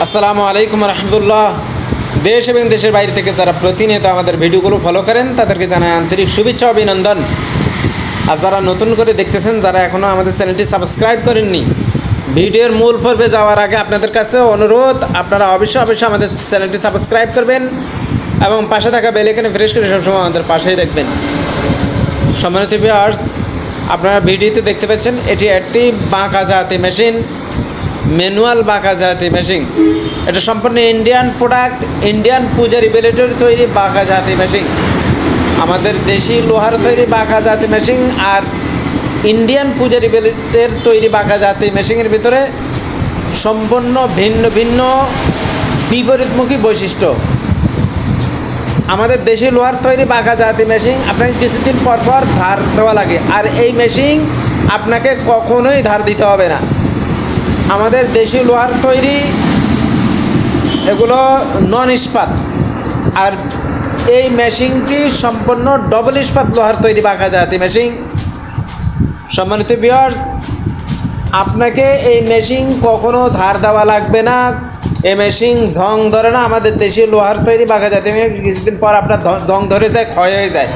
আসসালামু আলাইকুম রহমতুল্লাহ। দেশ এবং দেশের বাইরে থেকে যারা প্রতিনিয়ত আমাদের ভিডিওগুলো ফলো করেন তাদেরকে জানাই আন্তরিক শুভেচ্ছা অভিনন্দন। আর যারা নতুন করে দেখতেছেন, যারা এখনও আমাদের চ্যানেলটি সাবস্ক্রাইব করেননি, ভিডিওর মূল পর্বে যাওয়ার আগে আপনাদের কাছে অনুরোধ, আপনারা অবশ্যই আমাদের চ্যানেলটি সাবস্ক্রাইব করবেন এবং পাশে থাকা বেল আইকনে প্রেস করে সবসময় আমাদের পাশেই দেখবেন। সম্মানিত ভিউয়ার্স, আপনারা ভিডিওতে দেখতে পাচ্ছেন এটি একটি বাঁকা জাতি মেশিন, ম্যানুয়াল বাঁকা জাতি মেশিন। এটা সম্পূর্ণ ইন্ডিয়ান প্রোডাক্ট, ইন্ডিয়ান পূজারি বেলেটের তৈরি বাঁকা জাতি মেশিন। আমাদের দেশি লোহার তৈরি বাঁকা জাতি মেশিন আর ইন্ডিয়ান পূজারি বেলেটের তৈরি বাঁকা জাতি মেশিনের ভিতরে সম্পূর্ণ ভিন্ন ভিন্ন বিপরীতমুখী বৈশিষ্ট্য। আমাদের দেশি লোহার তৈরি বাঁকা জাতি মেশিন আপনাকে কিছুদিন পর পর ধার দেওয়া লাগে, আর এই মেশিন আপনাকে কখনোই ধার দিতে হবে না। আমাদের দেশি লোহার তৈরি এগুলো নন ইস্পাত, আর এই মেশিনটি সম্পূর্ণ ডবল ইস্পাত লোহার তৈরি বাঁকা জাতি মেশিন। সম্মানিত ভিউয়ার্স, আপনাকে এই মেশিন কখনো ধার দেওয়া লাগবে না। এই মেশিন জং ধরে না। আমাদের দেশি লোহার তৈরি বাঁকা জাতি মেশিন কিছুদিন পর আপনার জং ধরে যায়, ক্ষয় হয়ে যায়,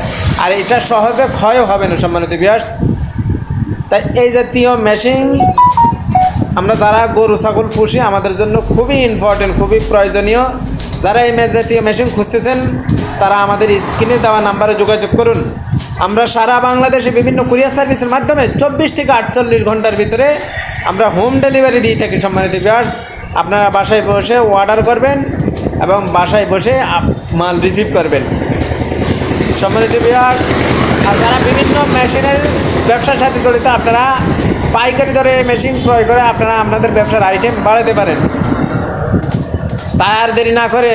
আর এটা সহজে ক্ষয়ও হবে না। সম্মানিত ভিউয়ার্স, তাই এই জাতীয় মেশিন আমরা যারা গরু ছাগল পুষি আমাদের জন্য খুবই ইম্পর্টেন্ট, খুবই প্রয়োজনীয়। যারা এই জাতীয় মেশিন খুঁজতেছেন তারা আমাদের স্ক্রিনে দেওয়া নাম্বারে যোগাযোগ করুন। আমরা সারা বাংলাদেশে বিভিন্ন কুরিয়ার সার্ভিসের মাধ্যমে 24 থেকে 48 ঘন্টার ভিতরে আমরা হোম ডেলিভারি দিয়ে থাকি। সম্মানিত ভিউয়ার্স, আপনারা বাসায় বসে অর্ডার করবেন এবং বাসায় বসে মাল রিসিভ করবেন। সম্মানিত ভিউয়ার্স, আর যারা বিভিন্ন মেশিনের ব্যবসার সাথে জড়িত, আপনারা পাইকারি দরে মেশিন ক্রয় করে আপনারা আপনাদের ব্যবসার আইটেম বাড়াতে পারেন। তাই আর দেরি না করে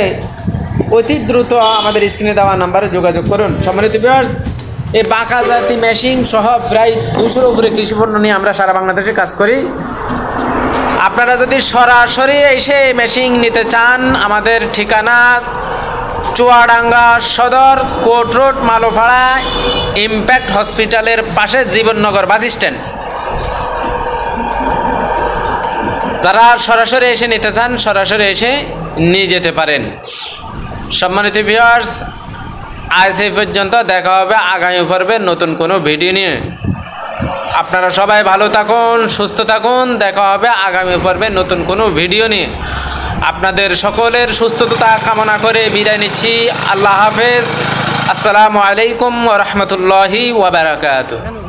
অতি দ্রুত আমাদের স্ক্রিনে দেওয়া নাম্বারে যোগাযোগ করুন। সম্মানিত ভিউয়ার্স, এই বাঁকা জাতি মেশিন সহ প্রায় 200-র উপরে কৃষিপণ্য নিয়ে আমরা সারা বাংলাদেশে কাজ করি। আপনারা যদি সরাসরি এসে মেশিন নিতে চান, আমাদের ঠিকানা চুয়াডাঙ্গা সদর, কোর্ট রোড, মালোপাড়া, ইম্প্যাক্ট হসপিটালের পাশে জীবননগর বাস স্ট্যান্ড। যারা সরাসরি এসে নিতে চান সরাসরি এসে নিয়ে যেতে পারেন। সম্মানিত ভিউয়ার্স, আজ এই পর্যন্ত। দেখা হবে আগামী পর্বে নতুন কোনো ভিডিও নিয়ে। আপনারা সবাই ভালো থাকুন, সুস্থ থাকুন। দেখা হবে আগামী পর্বে নতুন কোনো ভিডিও নিয়ে। আপনাদের সকলের সুস্থতা কামনা করে বিদায় নিচ্ছি। আল্লাহ হাফেজ। আসসালামু আলাইকুম ওয়া রাহমাতুল্লাহি ওয়া বারাকাতুহু।